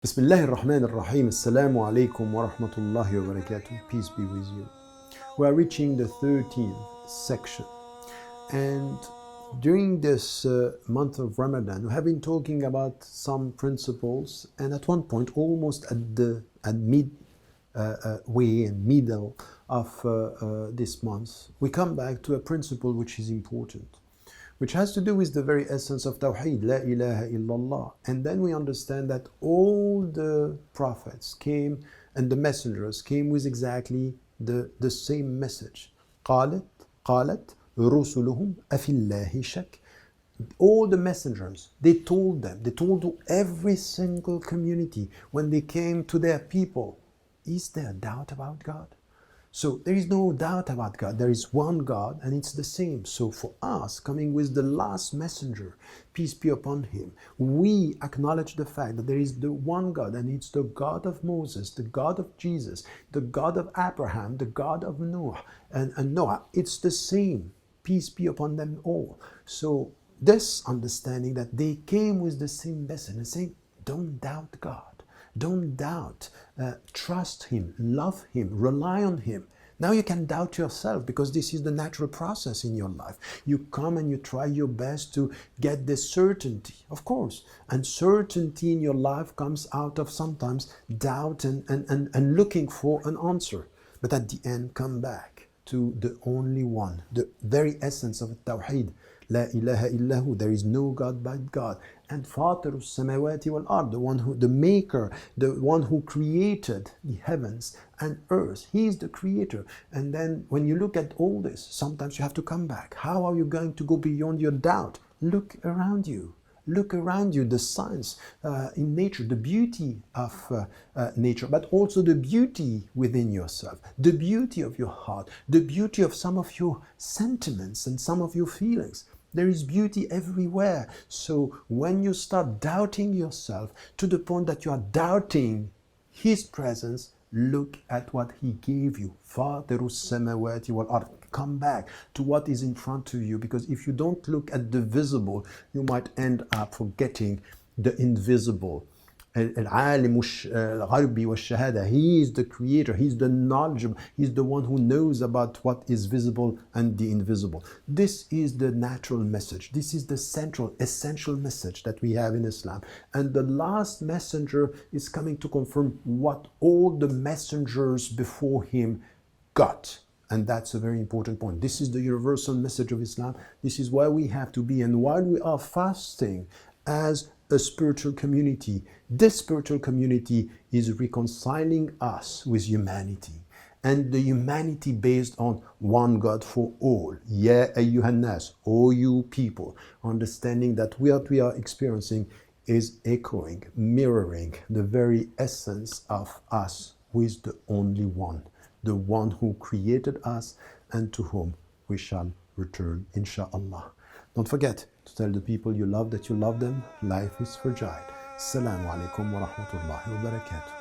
Bismillah ar-Rahman ar-Rahim. Assalamu alaikum wa rahmatullahi wa barakatuh. Peace be with you. We are reaching the 13th section. And during this month of Ramadan, we have been talking about some principles. And at one point, almost at mid way and middle of this month, we come back to a principle which is important, which has to do with the very essence of Tawheed, La ilaha illallah. And then we understand that all the prophets came and the messengers came with exactly the same message. قالت رسلهم أفي الله شك. All the messengers, they told to every single community when they came to their people, is there doubt about God? So there is no doubt about God. There is one God and it's the same. So for us, coming with the last messenger, peace be upon him, we acknowledge the fact that there is the one God and it's the God of Moses, the God of Jesus, the God of Abraham, the God of Noah and Noah. It's the same. Peace be upon them all. So this understanding that they came with the same message and saying, don't doubt God. Don't doubt. Trust Him, love Him, rely on Him. Now you can doubt yourself because this is the natural process in your life. You come and you try your best to get this certainty, of course. And certainty in your life comes out of sometimes doubt and looking for an answer. But at the end, come back to the only one, the very essence of Tawheed. La ilaha illahu, there is no God but God. And Fatirus samawati wal ard, the maker, the one who created the heavens and earth. He is the creator. And then when you look at all this, sometimes you have to come back. How are you going to go beyond your doubt? Look around you. Look around you, the science in nature, the beauty of nature, but also the beauty within yourself, the beauty of your heart, the beauty of some of your sentiments and some of your feelings. There is beauty everywhere. So when you start doubting yourself to the point that you are doubting His presence, look at what He gave you. Fatirus samawati wal ard. Come back to what is in front of you, because if you don't look at the visible, you might end up forgetting the invisible. Al-alim al-gharbi wal-shahada. He is the creator, He is the knowledgeable, He is the one who knows about what is visible and the invisible. This is the natural message. This is the central, essential message that we have in Islam. And the last messenger is coming to confirm what all the messengers before him got. And that's a very important point. This is the universal message of Islam. This is why we have to be. And while we are fasting as a spiritual community, this spiritual community is reconciling us with humanity. And the humanity based on one God for all. Ya ayyuhan nas, O you people. Understanding that what we are experiencing is echoing, mirroring the very essence of us, who is the only one. The one who created us and to whom we shall return, insha'Allah. Don't forget to tell the people you love that you love them. Life is fragile. Assalamu alaikum wa rahmatullahi wa barakatuh.